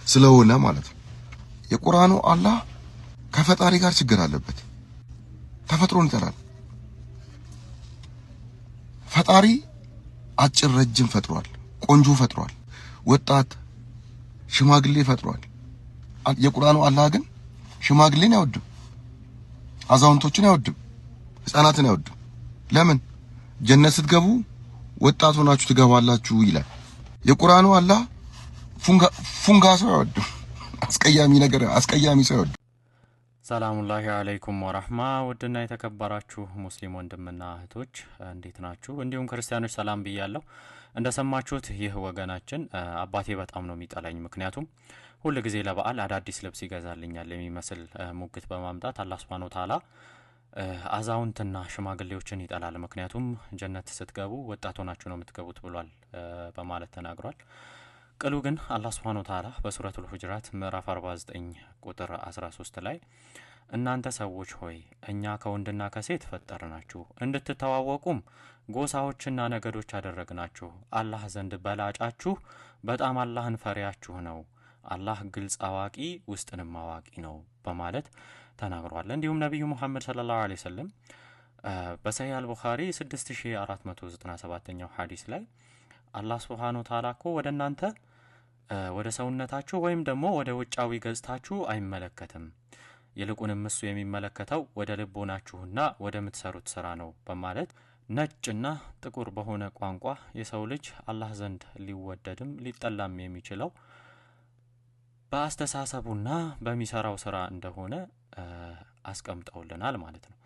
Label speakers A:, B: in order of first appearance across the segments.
A: ስለሆነ ማለት ነው። የቁርአኑ አላህ ከፈጣሪ ጋር ችግር አለበት። ተፈጥሮን ይጠላል። ፈጣሪ አጭር ረጅም ፈጥሯል፣ ቆንጆ ፈጥሯል፣ ወጣት ሽማግሌ ፈጥሯል። የቁርአኑ አላህ ግን ሽማግሌን አይወድም፣ አዛውንቶችን አይወድም፣ ህፃናትን አይወድም። ለምን? ጀነት ስትገቡ ወጣት ሆናችሁ ትገባላችሁ ይላል። የቁርአኑ አላህ ፉንጋ ሰው አይወድም፣ አስቀያሚ ሰው አይወድም።
B: ሰላሙላሂ አለይኩም ወራህማ። ውድና የተከበራችሁ ሙስሊም ወንድምና እህቶች እንዴት ናችሁ? እንዲሁም ክርስቲያኖች ሰላም ብያለሁ። እንደሰማችሁት ይህ ወገናችን አባቴ በጣም ነው የሚጠላኝ፣ ምክንያቱም ሁሉ ጊዜ ለበዓል አዳዲስ ልብስ ይገዛልኛል የሚመስል ሙግት በማምጣት አላህ Subhanahu Wa Ta'ala አዛውንትና ሽማግሌዎችን ይጠላል። ምክንያቱም ጀነት ስትገቡ ወጣት ሆናችሁ ነው የምትገቡት ብሏል በማለት ተናግሯል። ቅሉ ግን አላህ Subhanahu Wa Ta'ala በሱረቱል ሁጅራት ምዕራፍ 49 ቁጥር 13 ላይ እናንተ ሰዎች ሆይ እኛ ከወንድና ከሴት ፈጠርናችሁ እንድትተዋወቁም ጎሳዎችና ነገዶች አደረግናችሁ፣ አላህ ዘንድ በላጫችሁ በጣም አላህን ፈሪያችሁ ነው፣ አላህ ግልጽ አዋቂ ውስጥንም አዋቂ ነው በማለት ተናግሯል። እንዲሁም ነብዩ መሐመድ ሰለላሁ ዐለይሂ ወሰለም በሰሂህ አልቡኻሪ 6497ኛው ሐዲስ ላይ አላህ Subhanahu Wa Ta'ala እኮ ወደ እናንተ ወደ ሰውነታችሁ ወይም ደግሞ ወደ ውጫዊ ገጽታችሁ አይመለከትም፣ ይልቁንም እሱ የሚመለከተው ወደ ልቦናችሁና ወደ ምትሰሩት ስራ ነው በማለት ነጭና ጥቁር በሆነ ቋንቋ የሰው ልጅ አላህ ዘንድ ሊወደድም ሊጠላም የሚችለው በአስተሳሰቡና በሚሰራው ስራ እንደሆነ አስቀምጠውልናል ማለት ነው።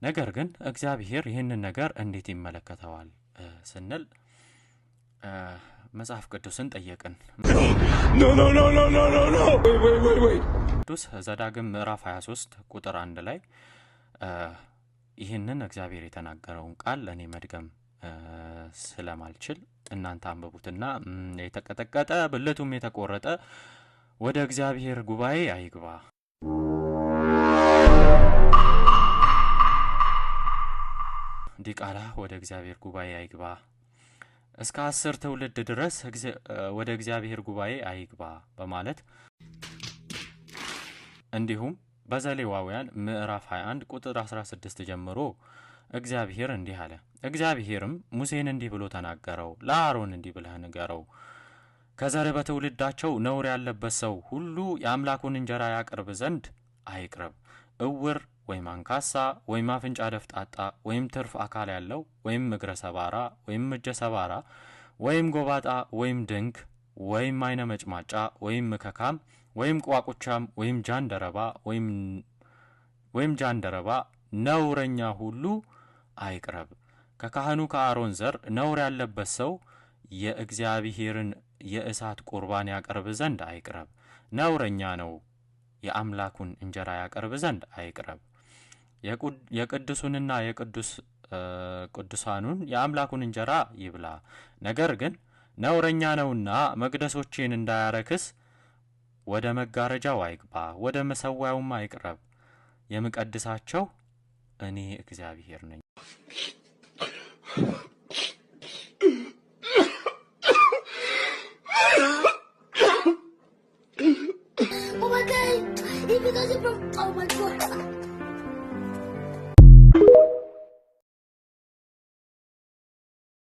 B: ነገር ግን እግዚአብሔር ይህንን ነገር እንዴት ይመለከተዋል ስንል መጽሐፍ ቅዱስን ጠየቅን። ቅዱስ ዘዳግም ምዕራፍ 23 ቁጥር 1 ላይ ይህንን እግዚአብሔር የተናገረውን ቃል እኔ መድገም ስለማልችል እናንተ አንብቡትና የተቀጠቀጠ ብልቱም የተቆረጠ ወደ እግዚአብሔር ጉባኤ አይግባ፣ ዲቃላ ወደ እግዚአብሔር ጉባኤ አይግባ፣ እስከ 10 ትውልድ ድረስ ወደ እግዚአብሔር ጉባኤ አይግባ በማለት እንዲሁም በዘሌዋውያን ምዕራፍ 21 ቁጥር 16 ጀምሮ እግዚአብሔር እንዲህ አለ። እግዚአብሔርም ሙሴን እንዲህ ብሎ ተናገረው፣ ለአሮን እንዲህ ብለህ ንገረው፣ ከዘር በትውልዳቸው ነውር ያለበት ሰው ሁሉ የአምላኩን እንጀራ ያቀርብ ዘንድ አይቅረብ። እውር ወይም አንካሳ ወይም አፍንጫ ደፍጣጣ ወይም ትርፍ አካል ያለው ወይም እግረ ሰባራ ወይም እጀ ሰባራ ወይም ጎባጣ ወይም ድንክ ወይም አይነ መጭማጫ ወይም መከካም ወይም ቋቁቻም ወይም ጃንደረባ ነውረኛ ሁሉ አይቅረብ። ከካህኑ ከአሮን ዘር ነውር ያለበት ሰው የእግዚአብሔርን የእሳት ቁርባን ያቀርብ ዘንድ አይቅረብ፣ ነውረኛ ነው። የአምላኩን እንጀራ ያቀርብ ዘንድ አይቅረብ። የቅዱሱንና ቅዱሳኑን የአምላኩን እንጀራ ይብላ። ነገር ግን ነውረኛ ነውና መቅደሶቼን እንዳያረክስ ወደ መጋረጃው አይግባ፣ ወደ መሰዋያውም አይቅረብ። የምቀድሳቸው እኔ እግዚአብሔር ነኝ።
C: Oh my God! He doesn't from. Oh my God!